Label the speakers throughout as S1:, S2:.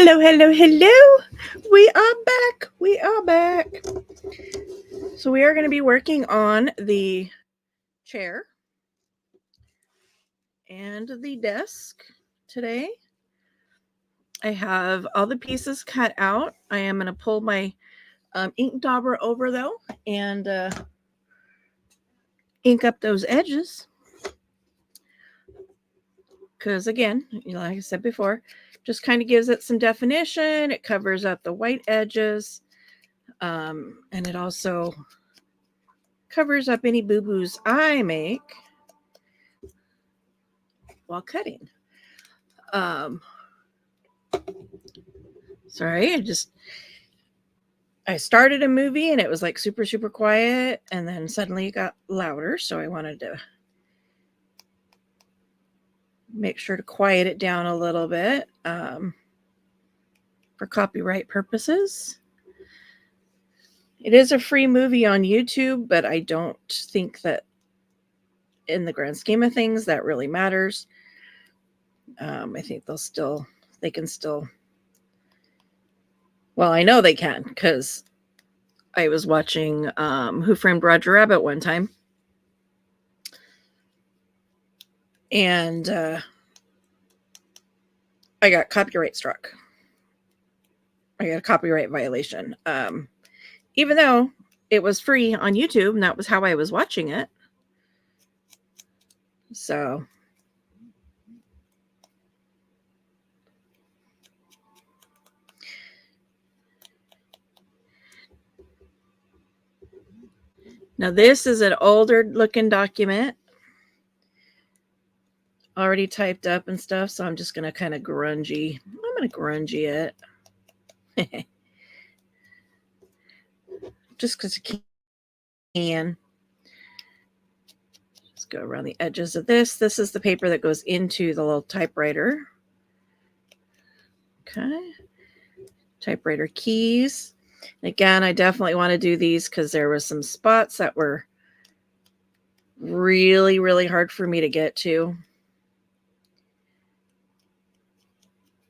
S1: Hello, hello, hello. We are back. We are back. So we are going to be working on the chair and the desk today. I have all the pieces cut out. I am going to pull my ink dauber over though and ink up those edges. Because again, like I said before, just kind of gives it some definition. It covers up the white edges. And it also covers up any boo-boos I make while cutting. Sorry, I started a movie and it was like super, super quiet, and then suddenly it got louder. So I wanted to make sure to quiet it down a little bit for copyright purposes. It is a free movie on YouTube, but I don't think that in the grand scheme of things that really matters. I think they can still, well, I know they can because I was watching Who Framed Roger Rabbit one time. And I got copyright struck. I got a copyright violation. Even though it was free on YouTube and that was how I was watching it. So now this is an older looking document. Already typed up and stuff, so I'm just going to kind of grungy it. Just because I can. Just go around the edges of this. This is the paper that goes into the little typewriter. Okay. Typewriter keys. And again, I definitely want to do these because there was some spots that were really, really hard for me to get to.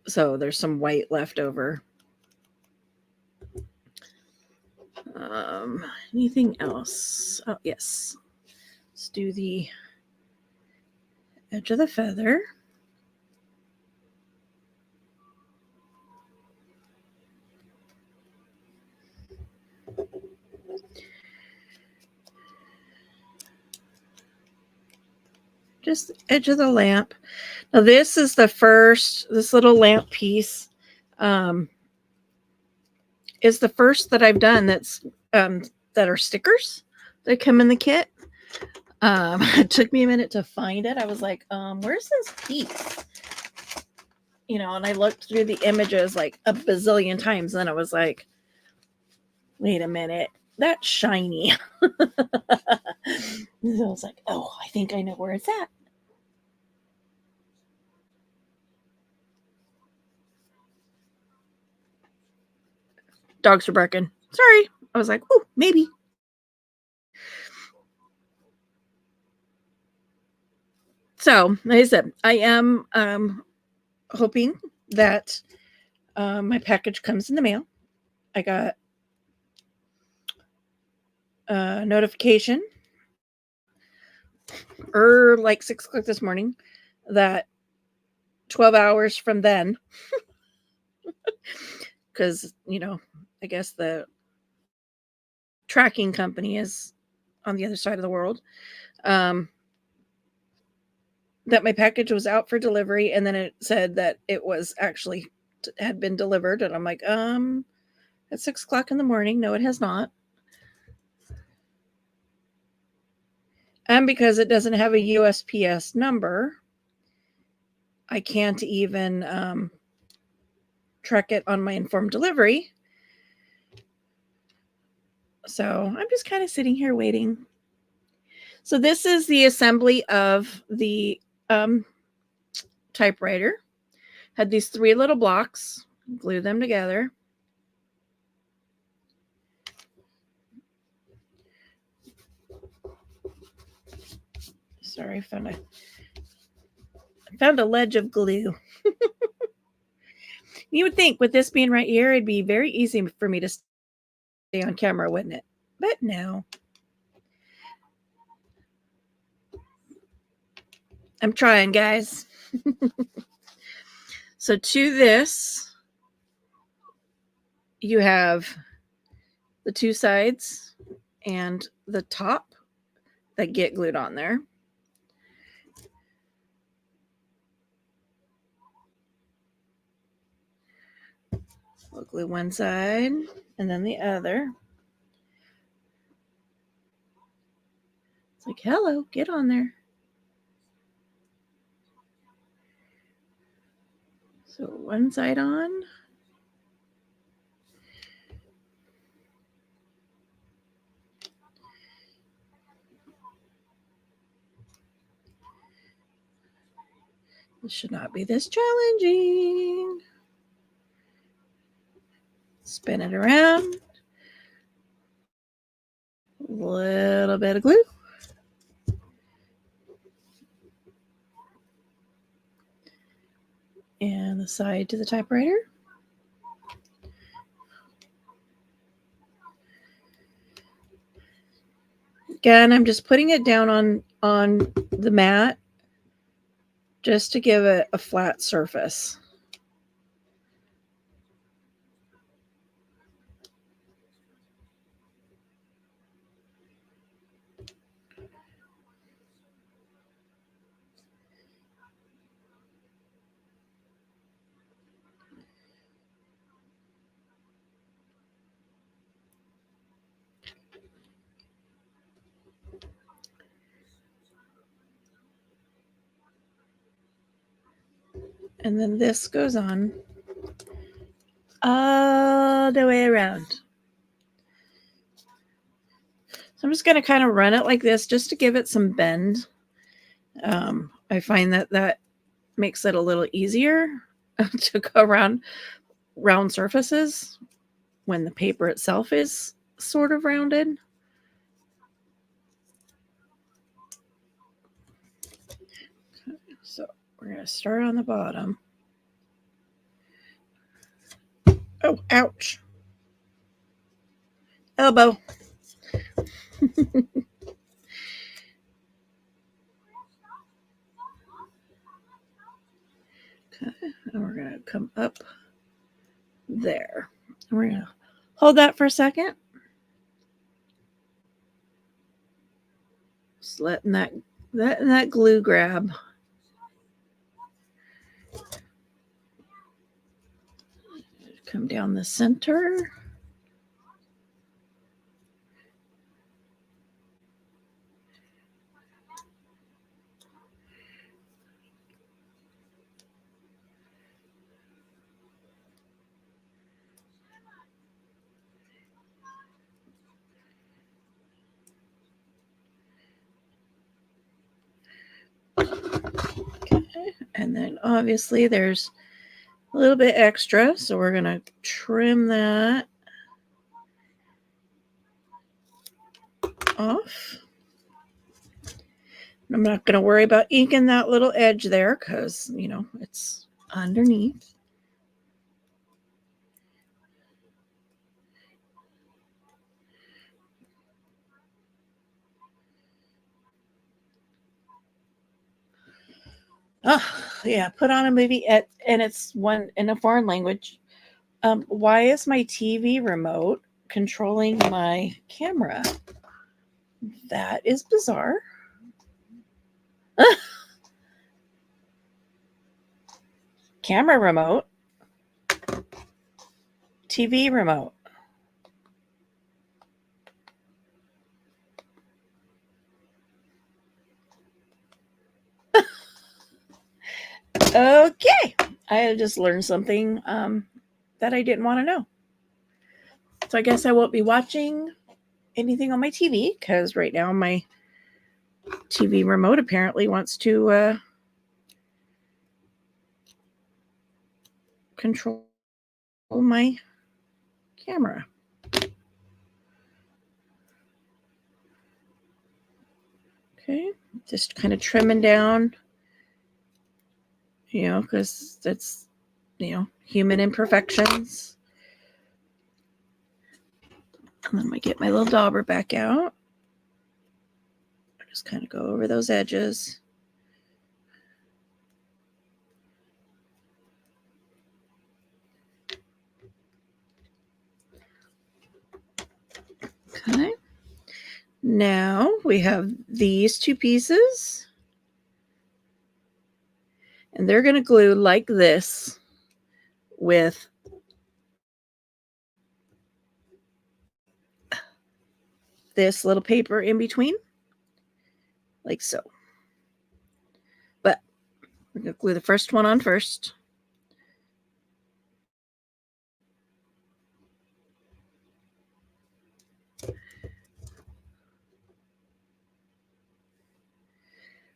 S1: So there's some white left over. Anything else? Oh, yes. Let's do the edge of the feather. Just the edge of the lamp. Now this is this little lamp piece is the first that I've done that's that are stickers that come in the kit. It took me a minute to find it. I was like, where's this piece? And I looked through the images like a bazillion times. And then I was like, wait a minute, that's shiny. So I was like, oh, I think I know where it's at. Dogs are barking. Sorry. I was like, oh, maybe. So, like I said, I am hoping that my package comes in the mail. I got a notification like 6 o'clock this morning that 12 hours from then, because, I guess the tracking company is on the other side of the world, that my package was out for delivery, and then it said that it was actually had been delivered, and I'm like, at 6 o'clock in the morning. No, it has not. And because it doesn't have a USPS number, I can't even track it on my informed delivery. So I'm just kind of sitting here waiting. So this is the assembly of the typewriter. Had these 3 little blocks, glue them together. Sorry, I found a ledge of glue. You would think with this being right here, it'd be very easy for me to stay on camera, wouldn't it? But no. I'm trying, guys. So to this, you have the two sides and the top that get glued on there. We'll glue one side and then the other. It's like, hello, get on there. So one side on. This should not be this challenging. Spin it around. A little bit of glue. And the side to the typewriter. Again, I'm just putting it down on the mat just to give it a flat surface. And then this goes on all the way around. So I'm just going to kind of run it like this just to give it some bend. I find that makes it a little easier to go around round surfaces when the paper itself is sort of rounded. So we're going to start on the bottom. Oh, ouch. Elbow. Okay, and we're going to come up there. We're going to hold that for a second. Just letting that glue grab. Come down the center. Okay. And then obviously there's a little bit extra, so we're going to trim that off. I'm not going to worry about inking that little edge there because, you know, it's underneath. Oh, yeah, put on a movie and it's one in a foreign language. Why is my TV remote controlling my camera? That is bizarre. Camera remote. TV remote. Okay. I just learned something that I didn't want to know. So I guess I won't be watching anything on my TV because right now my TV remote apparently wants to control my camera. Okay, just kind of trimming down, you know, because that's human imperfections. And then I get my little dauber back out. Just kind of go over those edges. Okay. Now we have these two pieces. And they're going to glue like this with this little paper in between, like so. But we're going to glue the first one on first.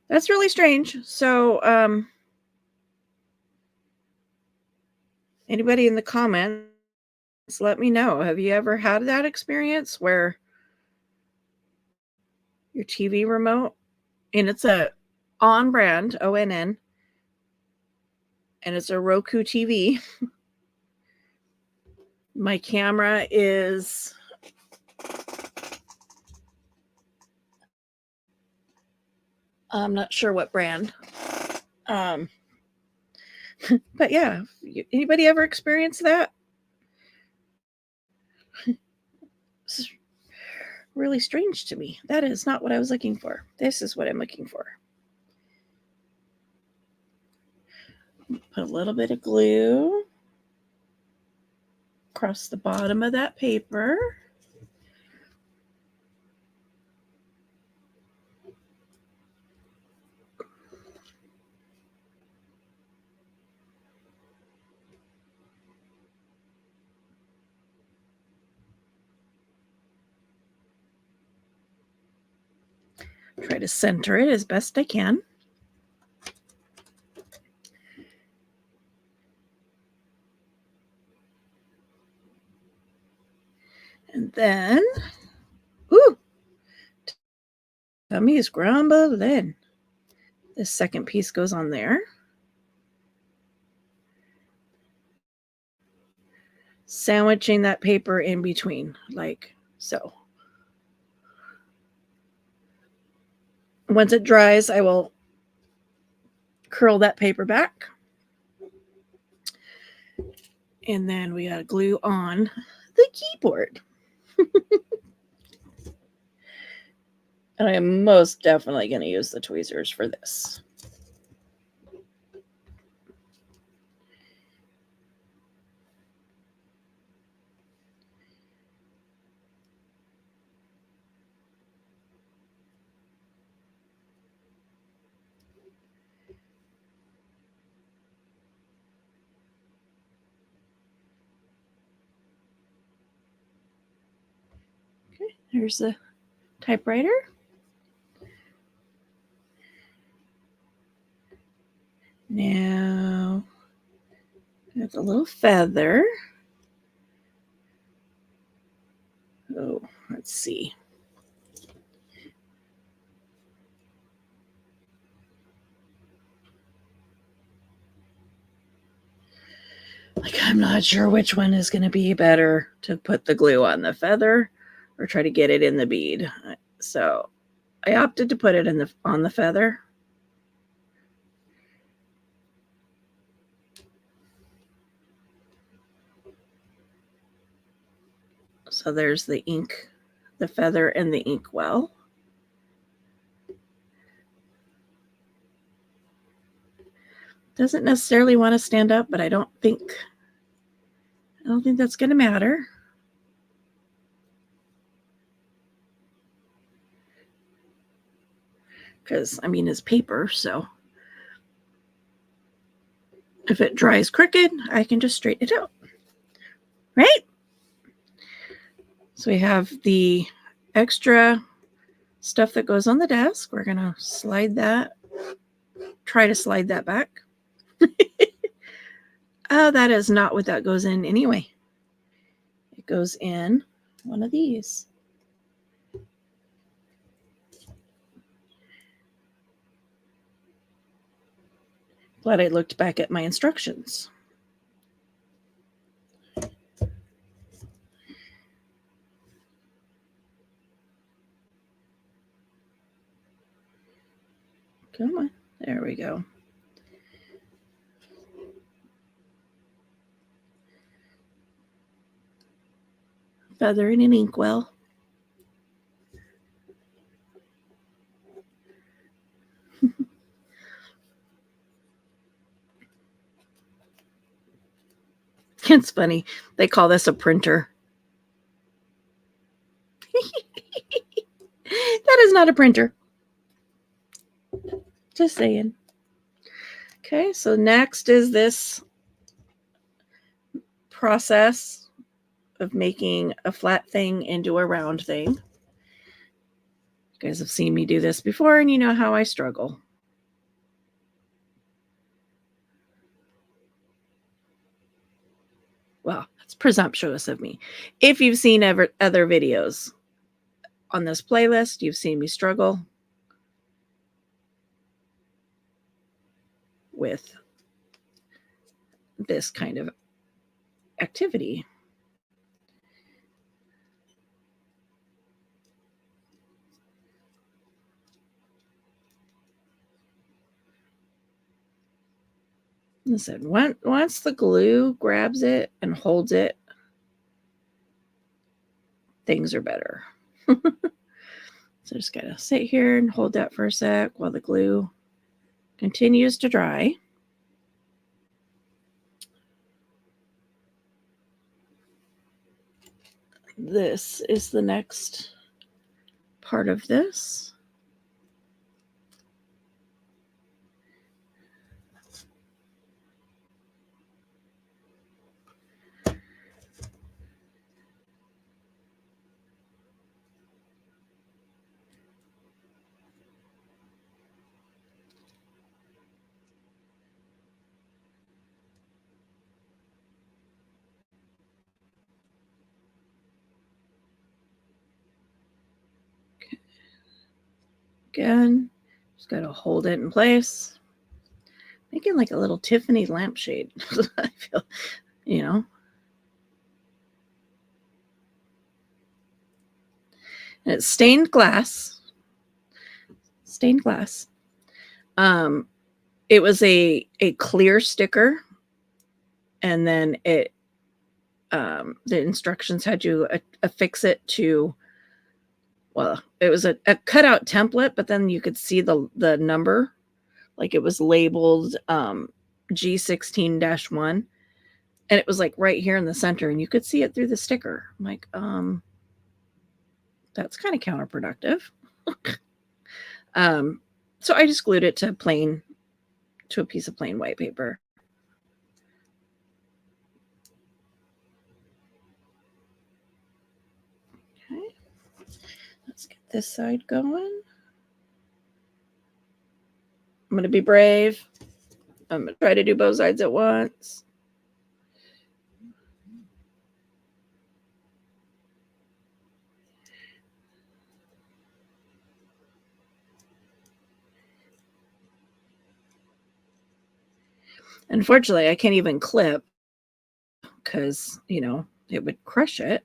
S1: That's really strange. So, anybody in the comments, let me know. Have you ever had that experience where your TV remote, and it's a on brand, ONN, and it's a Roku TV. My camera is I'm not sure what brand. But yeah, anybody ever experienced that? It's really strange to me. That is not what I was looking for. This is what I'm looking for. Put a little bit of glue across the bottom of that paper. Try to center it as best I can. And then, ooh, tummy is grumbling. This second piece goes on there. Sandwiching that paper in between, like so. Once it dries, I will curl that paper back. And then we got to glue on the keyboard. And I am most definitely going to use the tweezers for this. Okay, here's the typewriter. Now, there's a little feather. Oh, let's see. Like, I'm not sure which one is going to be better to put the glue on, the feather or try to get it in the bead. So I opted to put it on the feather. So there's the ink, the feather, and the ink well. Doesn't necessarily want to stand up, but I don't think that's going to matter. Because, I mean, it's paper, so if it dries crooked, I can just straighten it out. Right? So we have the extra stuff that goes on the desk. We're going to try to slide that back. Oh, that is not what that goes in anyway. It goes in one of these. Glad I looked back at my instructions. Come on. There we go. Feather in an inkwell. It's funny. They call this a printer. That is not a printer. Just saying. Okay, so next is this process of making a flat thing into a round thing. You guys have seen me do this before, and you know how I struggle. Well, that's presumptuous of me. If you've seen other videos on this playlist, you've seen me struggle with this kind of activity. Listen, once the glue grabs it and holds it, things are better. So just gotta sit here and hold that for a sec while the glue continues to dry. This is the next part of this. Again, just got to hold it in place. Making like a little Tiffany lampshade. I feel, you know. And it's stained glass. Stained glass. It was a clear sticker, and then it the instructions had you affix it to, well, it was a cutout template, but then you could see the number, like it was labeled G16-1, and it was like right here in the center, and you could see it through the sticker. I'm like, that's kind of counterproductive. So I just glued it to a piece of plain white paper. Okay, let's get this side going. I'm going to be brave. I'm going to try to do both sides at once. Unfortunately, I can't even clip because, you know, it would crush it.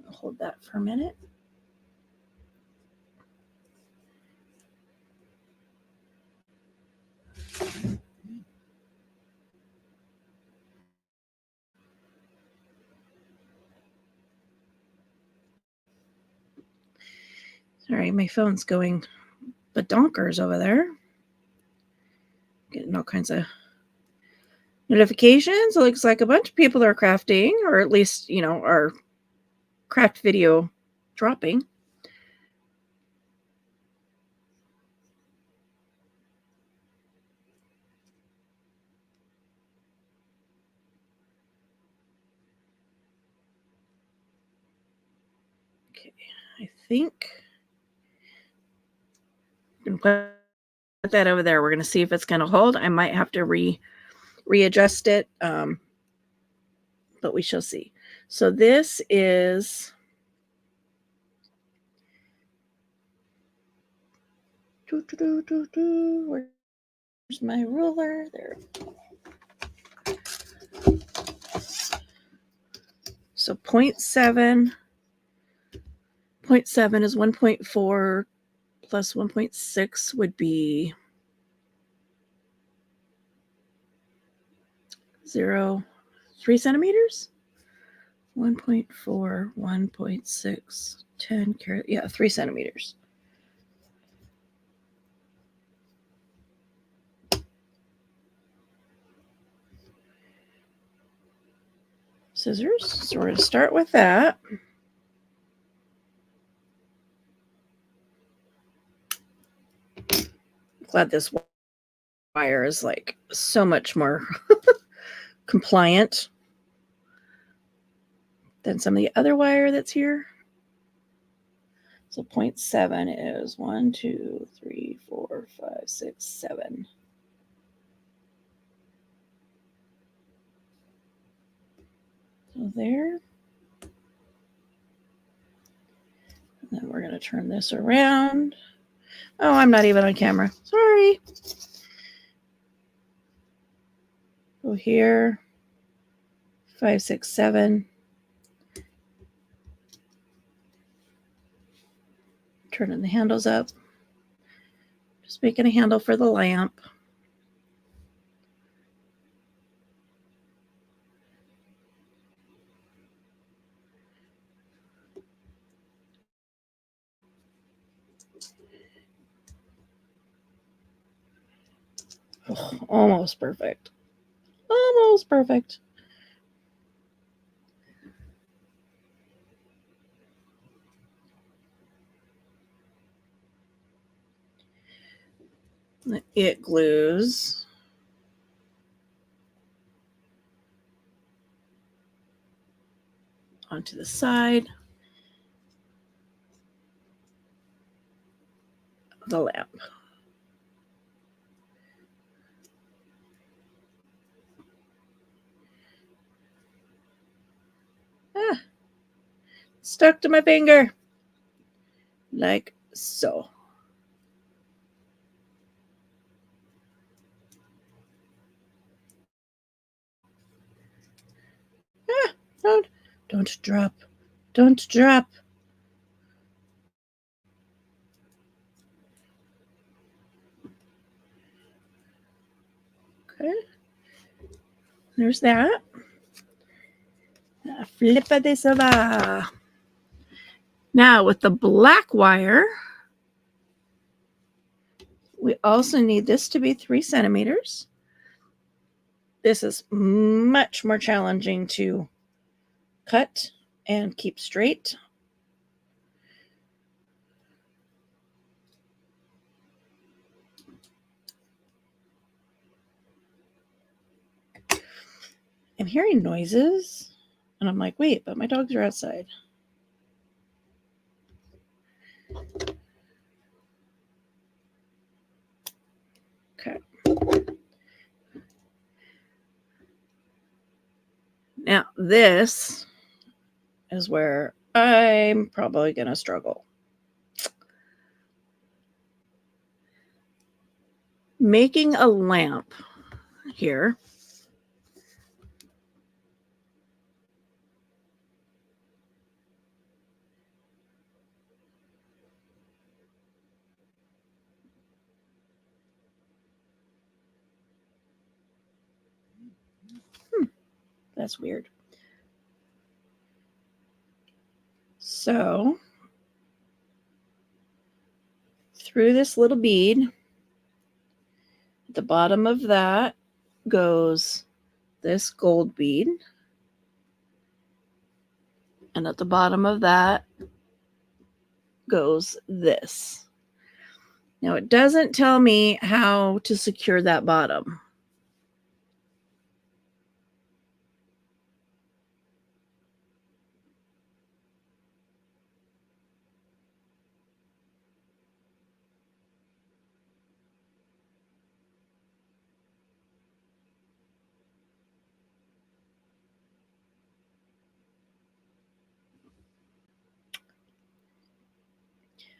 S1: I'll hold that for a minute. Sorry, my phone's going badonkers over there. Getting all kinds of notifications. It looks like a bunch of people are crafting, or at least, you know, are craft video dropping. Okay, I think I'm going to put that over there. We're going to see if it's going to hold. I might have to readjust it, but we shall see. So this is Where's my ruler? There. So 0.7. 0.7 is 1.4 plus 1.6 would be 3 centimeters. 1.4, 1.6, 10, yeah, 3 centimeters. Scissors. So we're going to start with that. I'm glad this wire is like so much more compliant than some of the other wire that's here. So 0.7 is 1, 2, 3, 4, 5, 6, 7. So there. And then we're going to turn this around. Oh, I'm not even on camera. Sorry. Go here. 5, 6, 7. Turning the handles up. Just making a handle for the lamp. Oh, almost perfect. Almost perfect. It glues. Onto the side of the lamp. Ah, stuck to my finger. Like so. Ah, don't drop. Don't drop. Okay. There's that. Flip this over. Now with the black wire, we also need this to be 3 centimeters. This is much more challenging to cut and keep straight. I'm hearing noises, and I'm like, wait, but my dogs are outside. Okay. Now, this is where I'm probably going to struggle. Making a lamp here. That's weird. So, through this little bead, at the bottom of that goes this gold bead. And at the bottom of that goes this. Now, it doesn't tell me how to secure that bottom.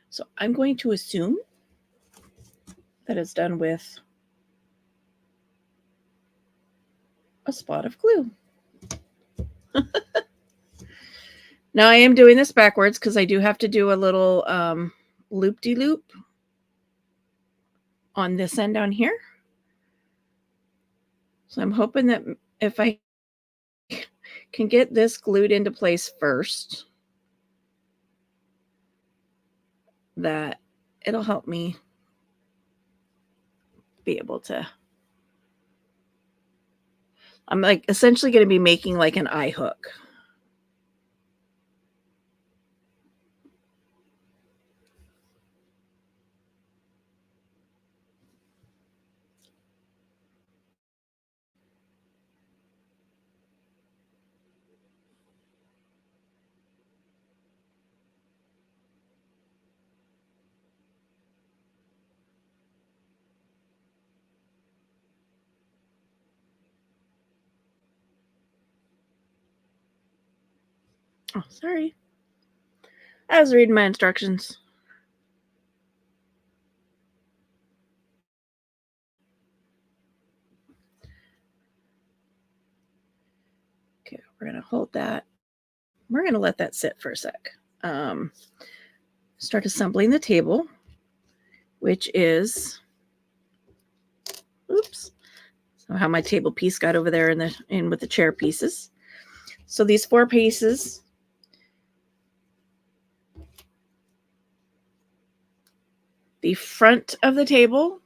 S1: So I'm going to assume that is done with a spot of glue. Now I am doing this backwards because I do have to do a little loop-de-loop on this end down here. So I'm hoping that if I can get this glued into place first, that it'll help me be able to. I'm like essentially going to be making like an eye hook. Oh, sorry. I was reading my instructions. Okay, we're going to hold that. We're going to let that sit for a sec. Start assembling the table, which is, oops. So how my table piece got over there in with the chair pieces. So these 4 pieces, the front of the table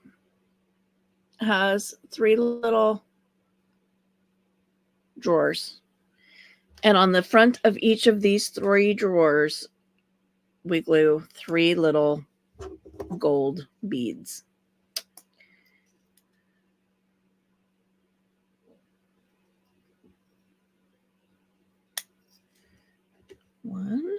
S1: has 3 little drawers. And on the front of each of these 3 drawers, we glue 3 little gold beads. One,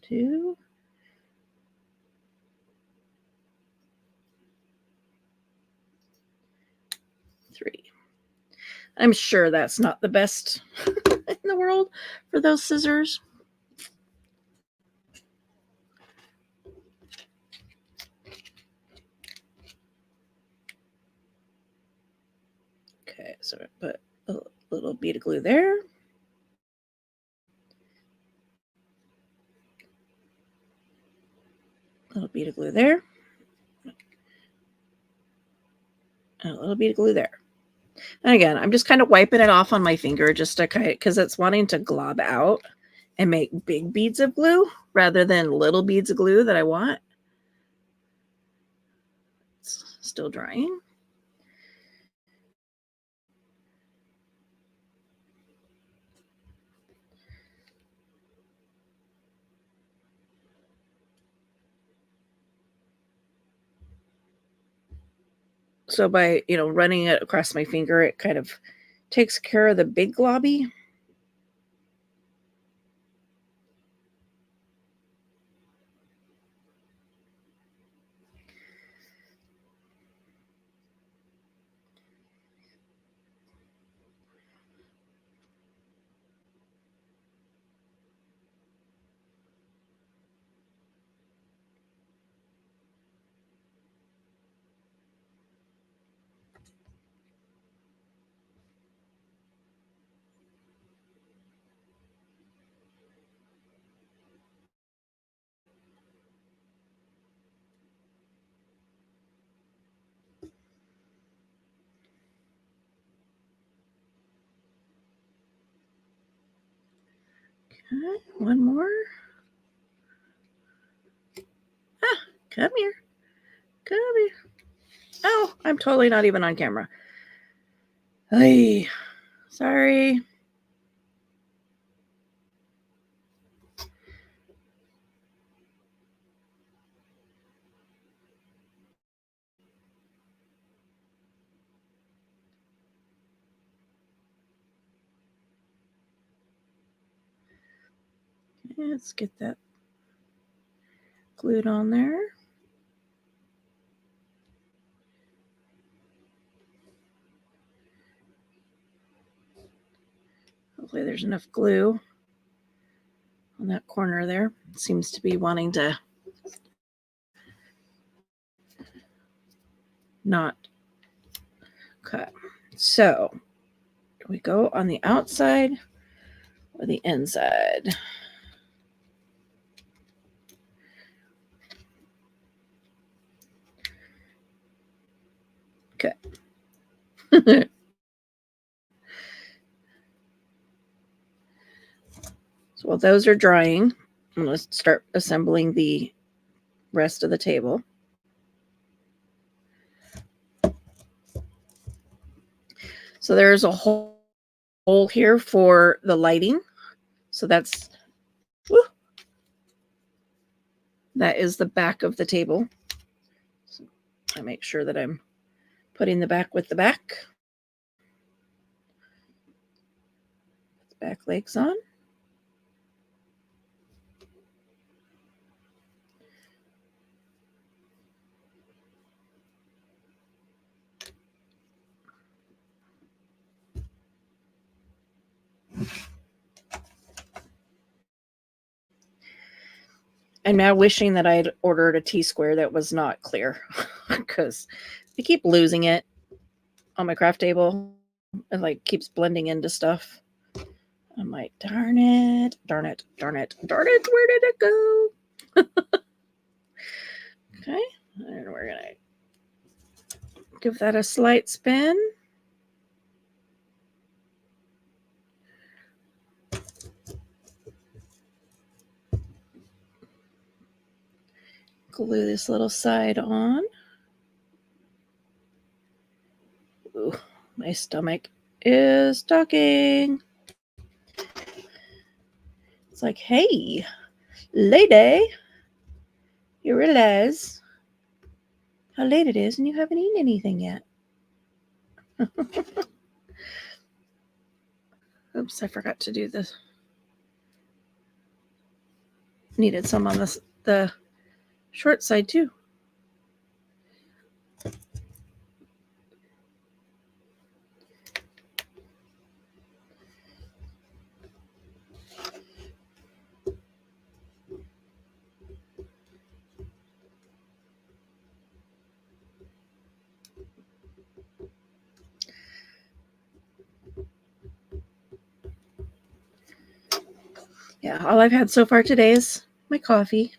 S1: 2, 3. I'm sure that's not the best in the world for those scissors. Okay, so I put a little bead of glue there. Little bead of glue there. And a little bead of glue there. And again, I'm just kind of wiping it off on my finger just to kind of, because it's wanting to glob out and make big beads of glue rather than little beads of glue that I want. It's still drying. So by, running it across my finger, it kind of takes care of the big globby. Okay, one more. Ah, come here. Come here. Oh, I'm totally not even on camera. Hey, sorry. Let's get that glued on there. Hopefully there's enough glue. on that corner there. It seems to be wanting to not cut. So do we go on the outside or the inside? Okay. So while those are drying, I'm going to start assembling the rest of the table. So there's a hole here for the lighting. So that is the back of the table. So I make sure that I'm putting the back with the back. Put the back legs on. I'm now wishing that I had ordered a T-square that was not clear because I keep losing it on my craft table. It like keeps blending into stuff. I'm like, darn it, darn it, darn it, darn it, where did it go? Okay, and we're going to give that a slight spin. Glue this little side on. Ooh, my stomach is talking. It's like, hey, lady, you realize how late it is and you haven't eaten anything yet. Oops, I forgot to do this. Needed some on the short side too. Yeah, all I've had so far today is my coffee.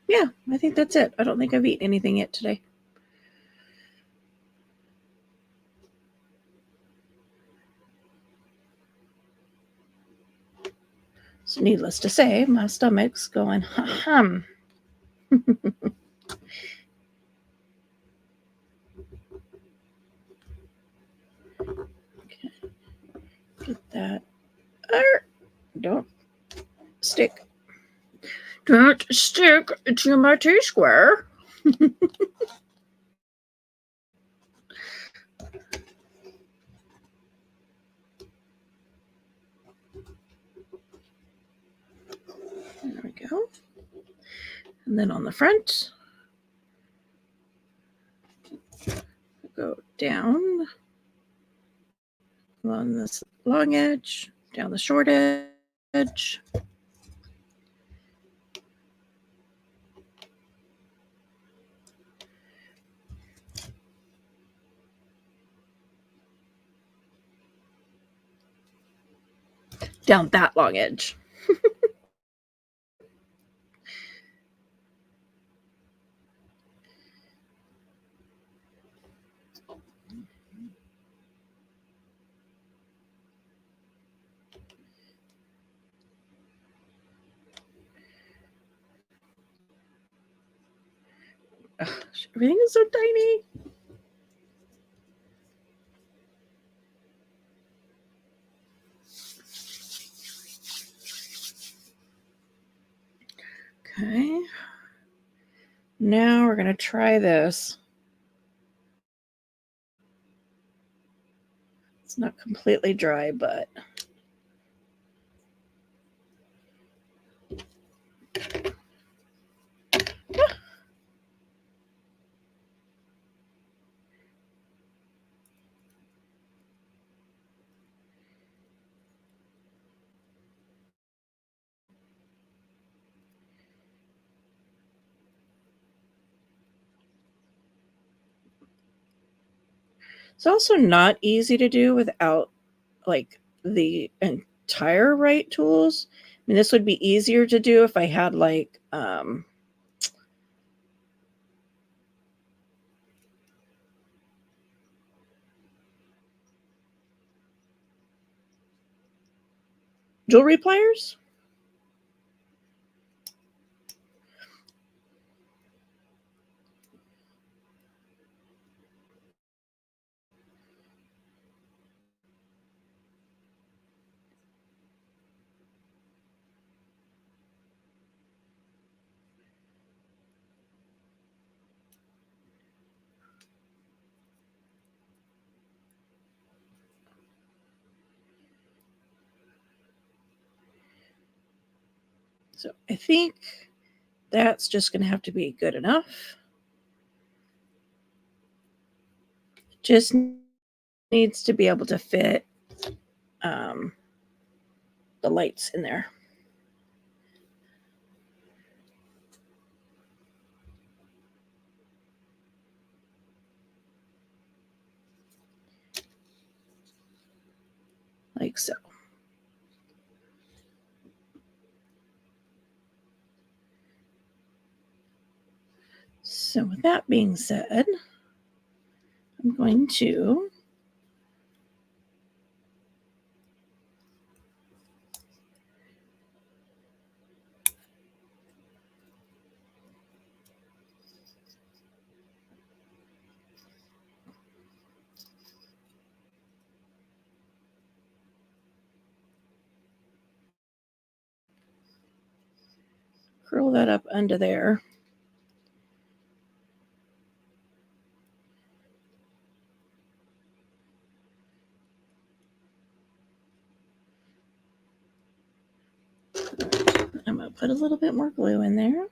S1: Yeah, I think that's it. I don't think I've eaten anything yet today. So needless to say, my stomach's going, hum. Okay. Get that. Don't stick. Don't stick to my T-square. There we go. And then on the front, go down along this long edge, down the short edge. Down that long edge. Ugh, everything is so tiny. Okay. Now we're going to try this. It's not completely dry, but It's also not easy to do without like the entire right tools. I mean, this would be easier to do if I had like jewelry pliers. So I think that's just going to have to be good enough. Just needs to be able to fit the lights in there. Like so. So with that being said, I'm going to curl that up under there. I'm going to put a little bit more glue in there.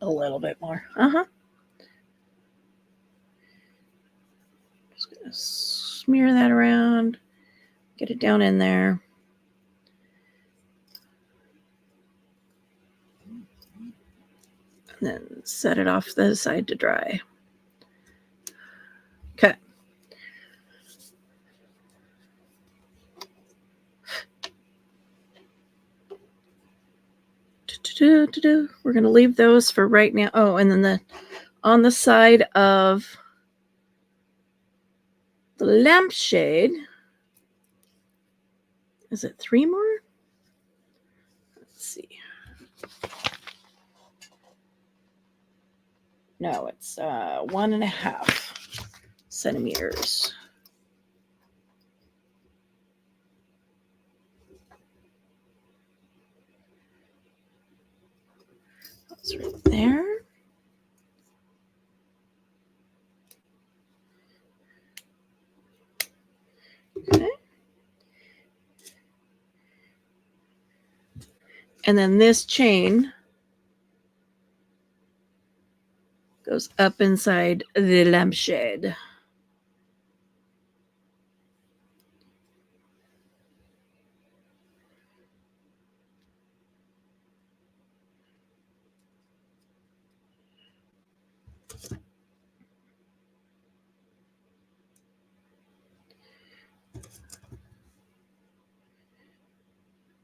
S1: A little bit more. Just going to smear that around, get it down in there. And then set it off the side to dry. Okay. We're going to leave those for right now. Oh, and then on the side of the lampshade, is it 3 more? Let's see. No, it's 1.5 centimeters. That's right there. Okay. And then this chain goes up inside the lampshade.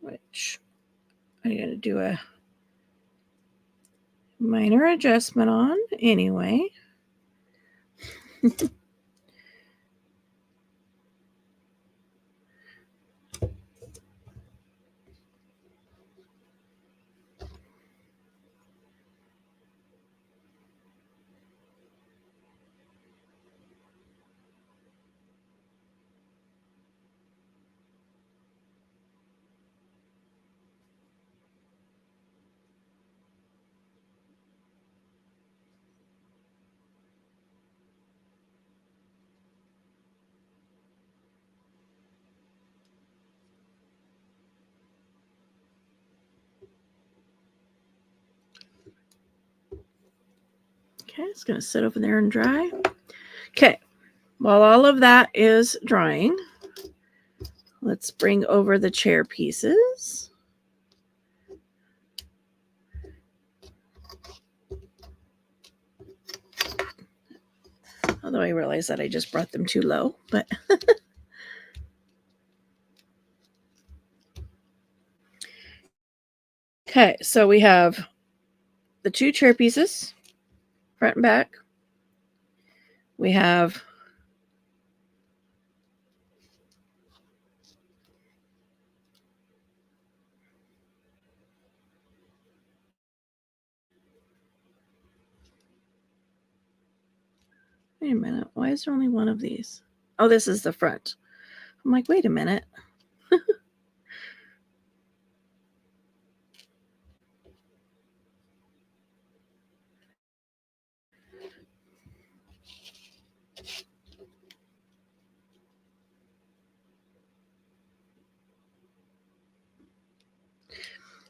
S1: Which I'm going to do a minor adjustment on anyway. Okay, it's going to sit over there and dry. Okay, while all of that is drying, Let's bring over the chair pieces. Although I realize that I just brought them too low, but okay, so we have the 2 chair pieces, front and back. We have wait a minute, why is there only one of these? Oh, this is the front. I'm like, wait a minute.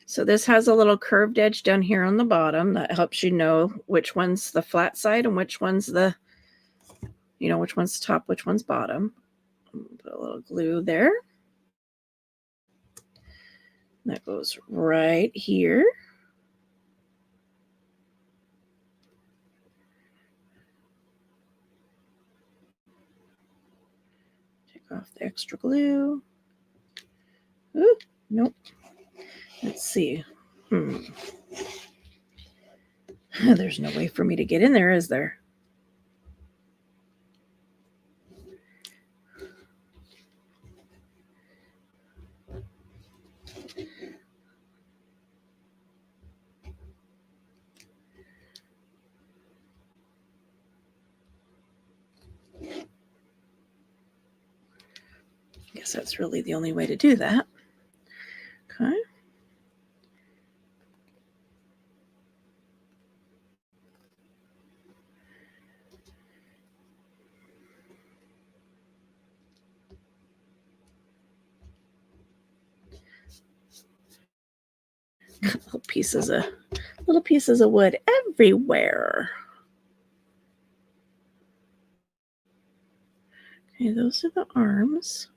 S1: So this has a little curved edge down here on the bottom that helps you know which one's the flat side and which one's the, which one's top, which one's bottom. Put a little glue there. That goes right here. Take off the extra glue. Ooh, nope. Let's see. There's no way for me to get in there, is there? Guess that's really the only way to do that. Okay. Little pieces of wood everywhere. Okay, those are the arms.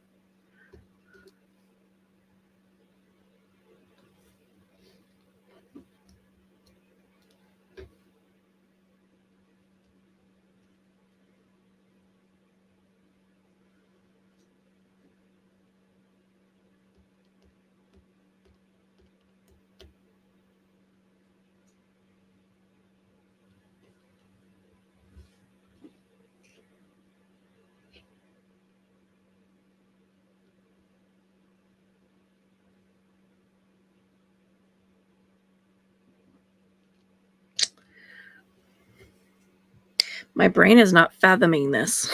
S1: My brain is not fathoming this.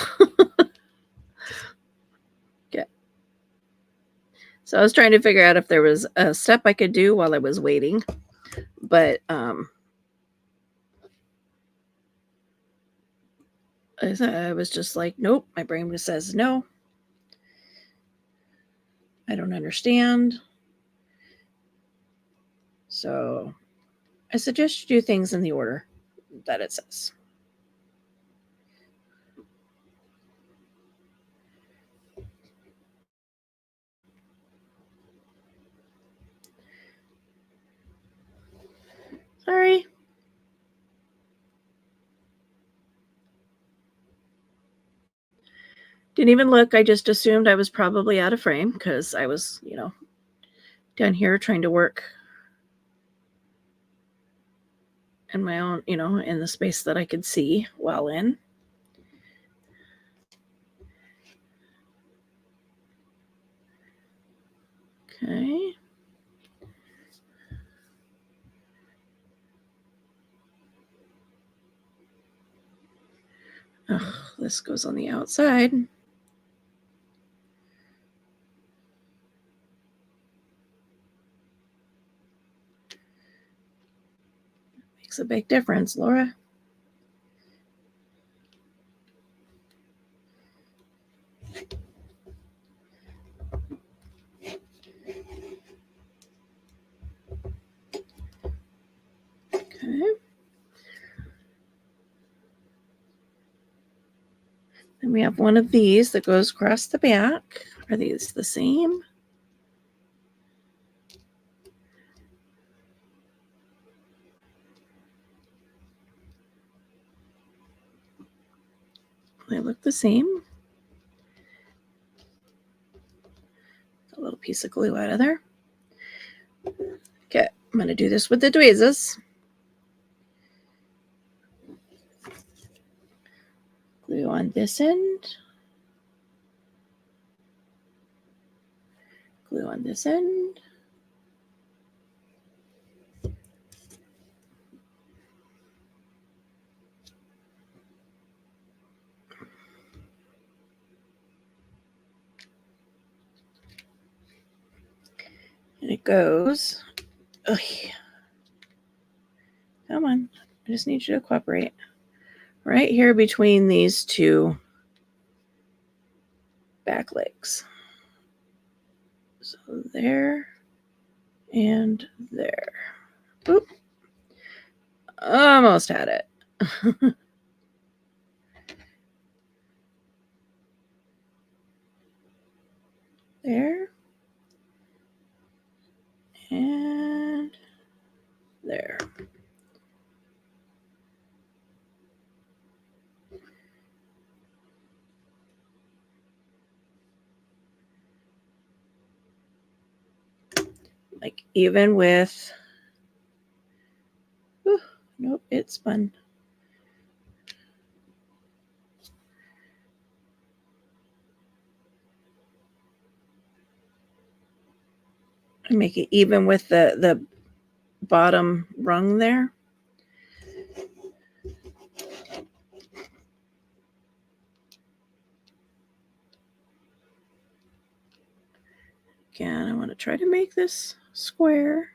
S1: Okay. So I was trying to figure out if there was a step I could do while I was waiting, but I was just like, nope. My brain just says no. I don't understand. So I suggest you do things in the order that it says. Sorry. Didn't even look. I just assumed I was probably out of frame because I was, down here trying to work in my own, in the space that I could see well in. Okay. Ugh, this goes on the outside. Makes a big difference, Laura. Okay. Then we have one of these that goes across the back. Are these the same? They look the same. A little piece of glue out of there. Okay, I'm going to do this with the tweezers. Glue on this end. Glue on this end. And it goes. Ugh. Come on. I just need you to cooperate. Right here between these two back legs. So there and there. Oop. Almost had it. There. And there. Like even with, whew, nope, it spun. I make it even with the bottom rung there. Again, I want to try to make this square.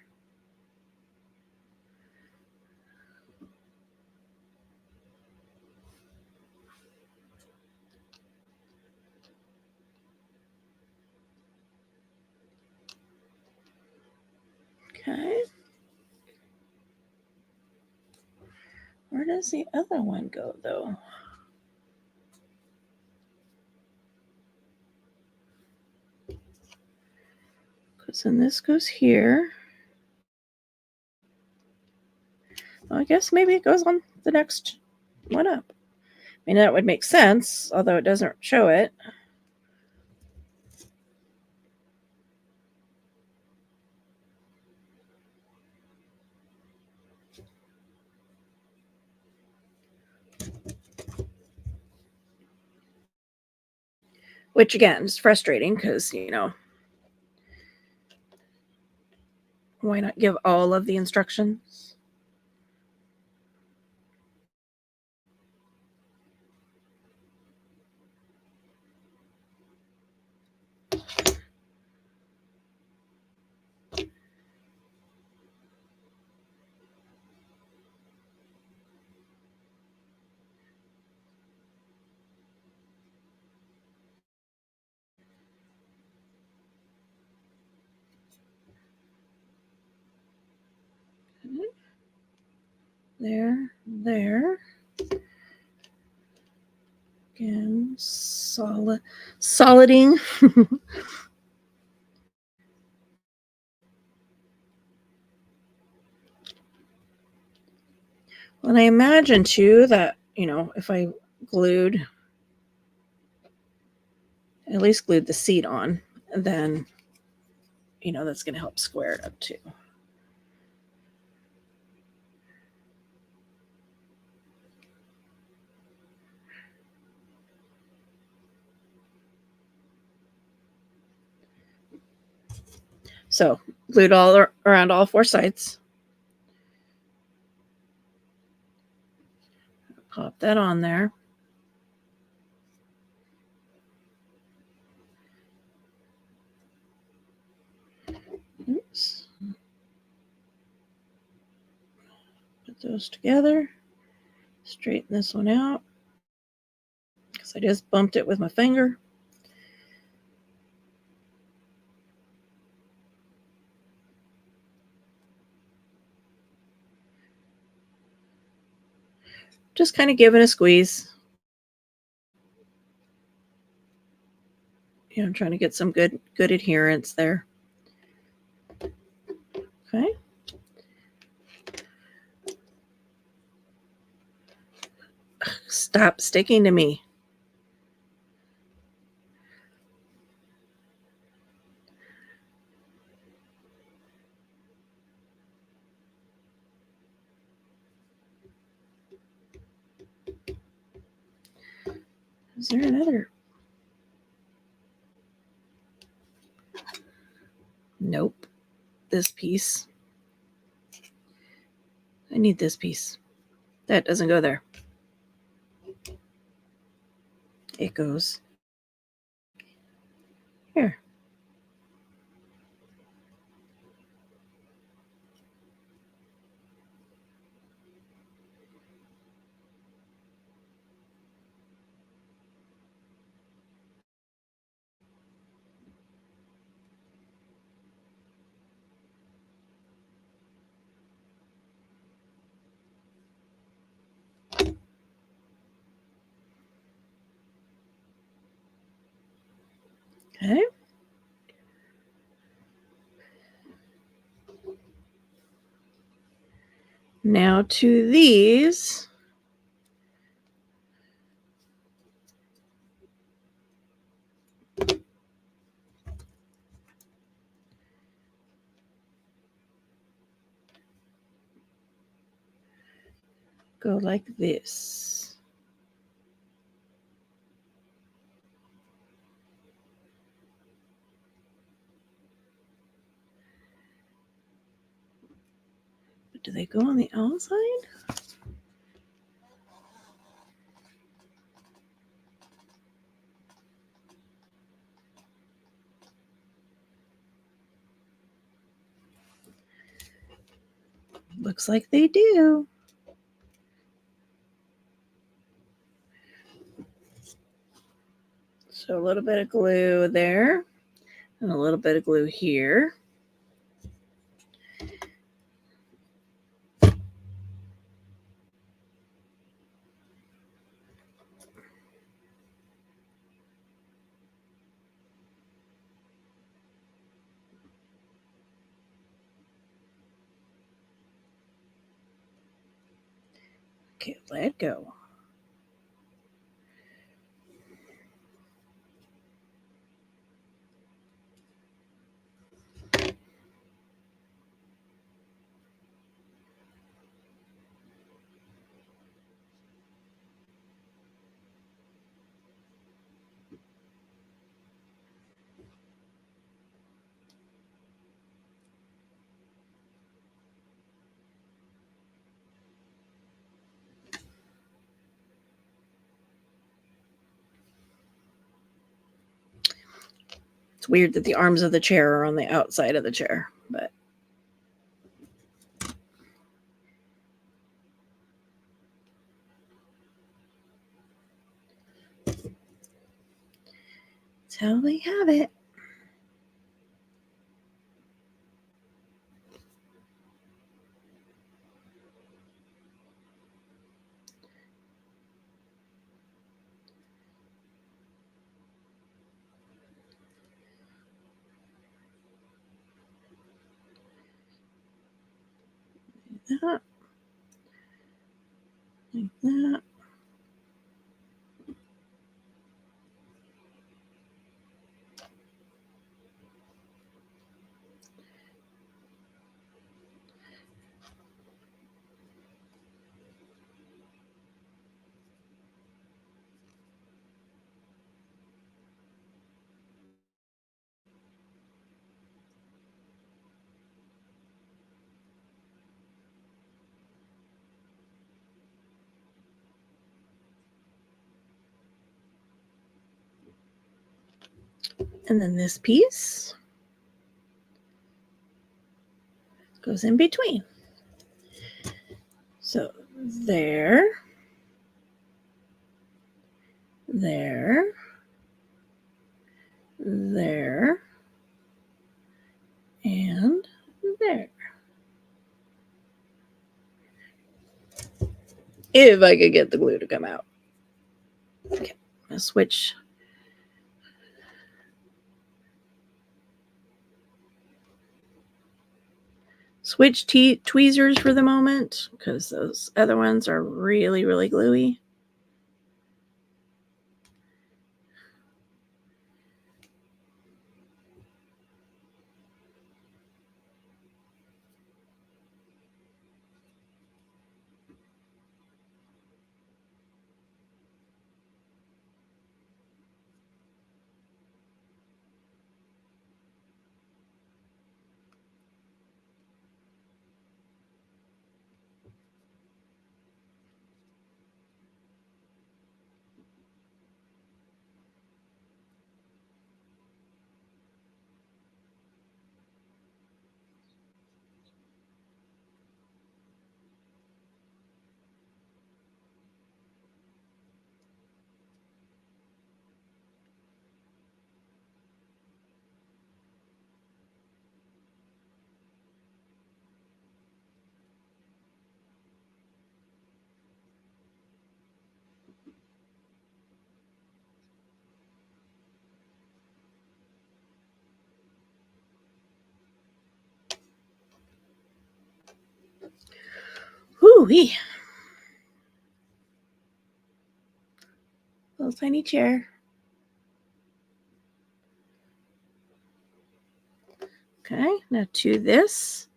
S1: Okay. Where does the other one go, though? Because then this goes here. Well, I guess maybe it goes on the next one up. I mean, that would make sense, although it doesn't show it. Which, again, is frustrating because, you know, why not give all of the instructions? There. Again, soliding. And I imagine too that, you know, if I glued, at least glued the seat on, then, you know, that's going to help square it up too. So glued all around all four sides. Pop that on there. Oops. Put those together. Straighten this one out because I just bumped it with my finger. Just kind of giving a squeeze. I'm trying to get some good adherence there. Okay. Stop sticking to me. Is there another? Nope. This piece. I need this piece. That doesn't go there. It goes here. Okay. Now to these. Go like this. But do they go on the outside? Looks like they do. So a little bit of glue there and a little bit of glue here. Okay, let go. It's weird that the arms of the chair are on the outside of the chair, but that's how they have it. That, like that. And then this piece goes in between. So there, there, there, and there. If I could get the glue to come out. Okay, I'm gonna switch switch tweezers for the moment because those other ones are really, really gluey. Whoo-wee. Little tiny chair. Okay, now to this.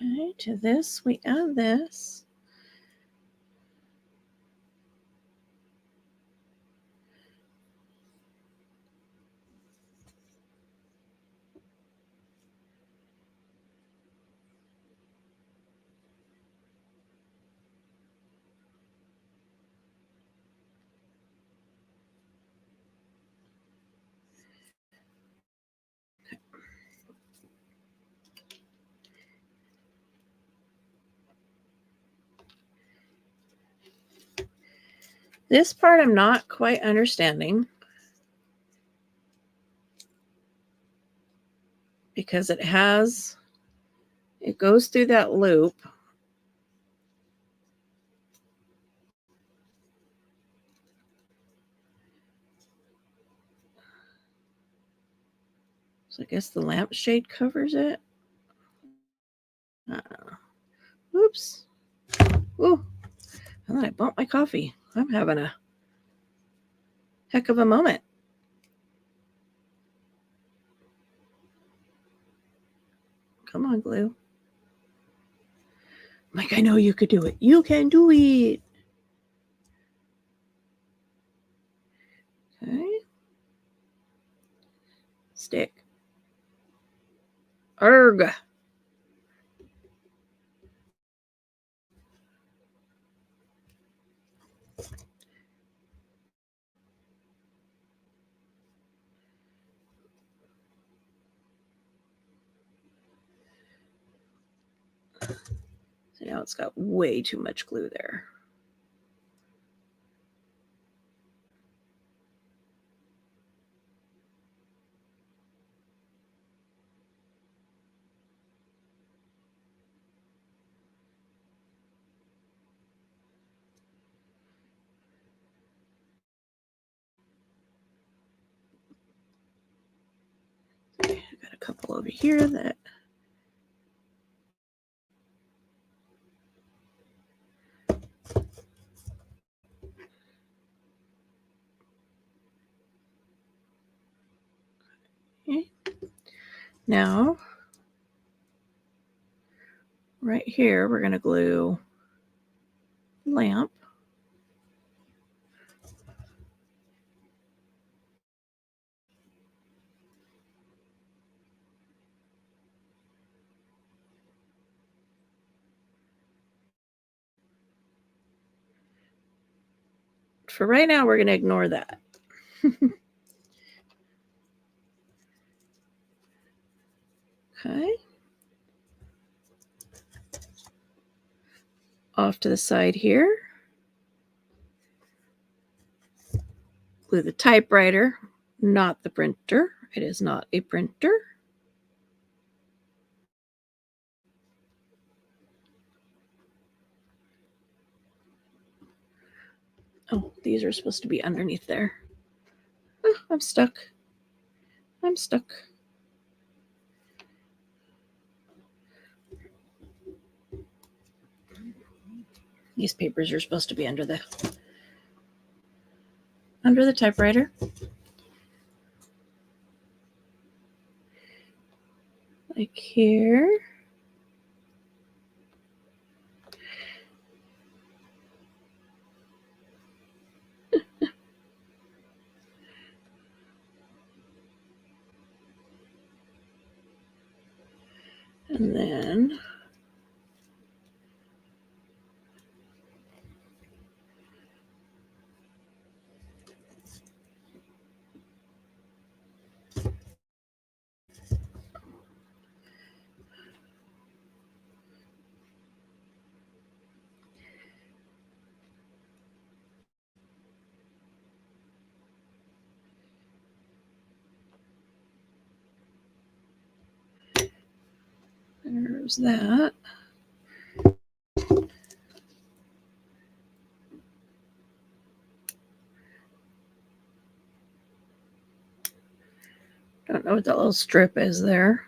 S1: Okay, to this we add this. This part I'm not quite understanding because it goes through that loop. So I guess the lampshade covers it. Oops. Ooh. And then I bumped my coffee. I'm having a heck of a moment. Come on, glue. Like, I know you could do it. You can do it. Okay. Stick. Erg. So now it's got way too much glue there. Okay, I got a couple over here that okay. Now, right here, we're going to glue lamp. For right now, we're going to ignore that. Okay. Off to the side here. glue the typewriter, not the printer. It is not a printer. Oh, these are supposed to be underneath there. Oh, I'm stuck. I'm stuck. These papers are supposed to be under the typewriter. Like here. And then there's that. Don't know what that little strip is there.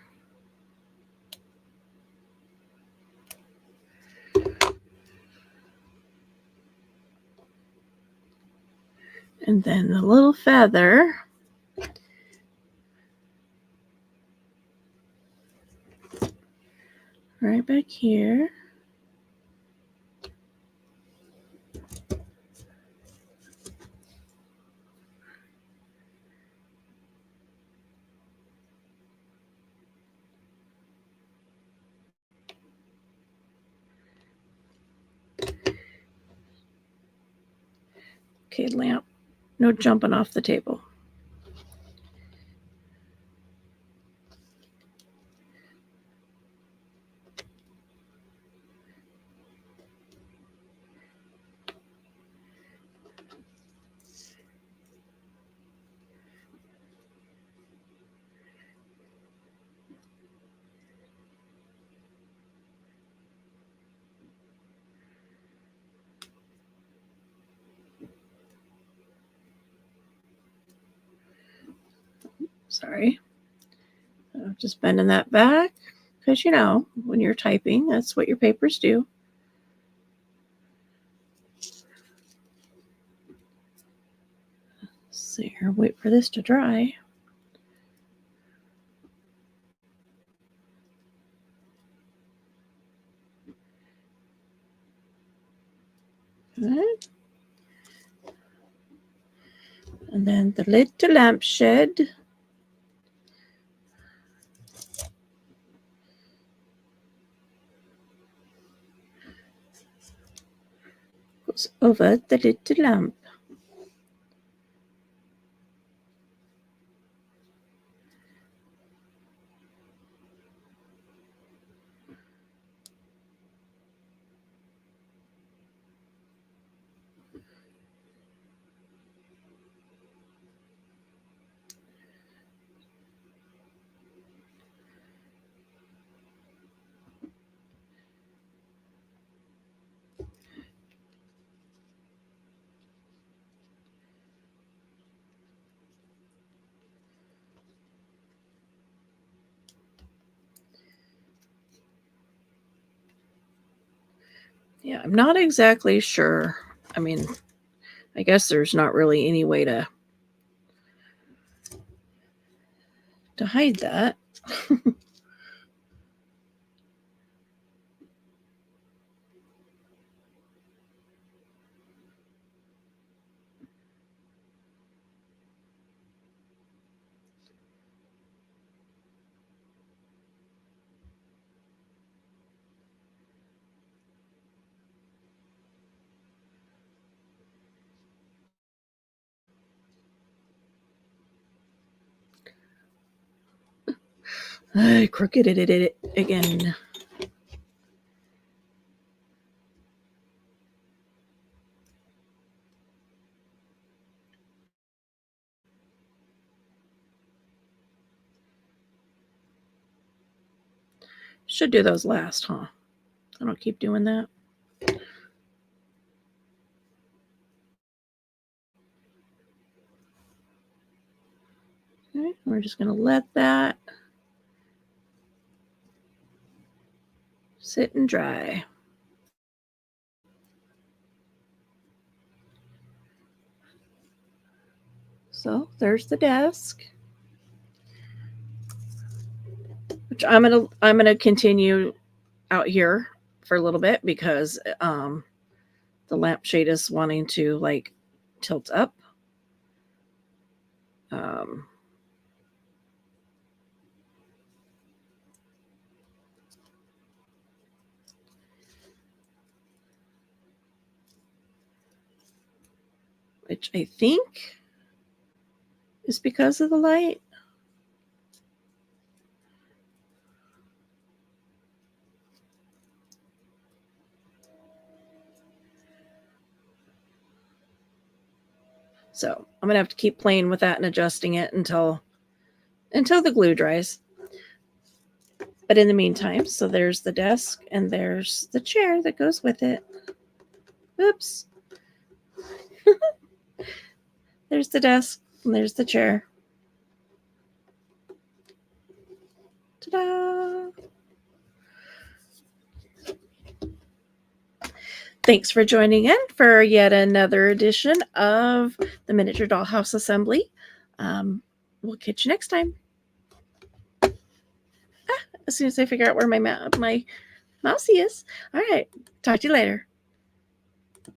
S1: And then the little feather. Right back here. Okay, lamp. No jumping off the table. Sorry. Just bending that back because, you know, when you're typing, that's what your papers do. See here, wait for this to dry. Right. And then the lid to lampshade. Goes over the lid to lamp. Yeah, I'm not exactly sure. I mean, I guess there's not really any way to hide that. I crookeded it again. Should do those last, huh? I don't keep doing that. Okay, we're just going to let that sit and dry. So there's the desk, which I'm gonna continue out here for a little bit because the lampshade is wanting to like tilt up. Um, which I think is because of the light. So I'm gonna have to keep playing with that and adjusting it until the glue dries. But in the meantime, so there's the desk and there's the chair that goes with it. Oops. There's the desk and there's the chair. Ta-da! Thanks for joining in for yet another edition of the Miniature Dollhouse Assembly. We'll catch you next time. As soon as I figure out where my mousey is. All right. Talk to you later.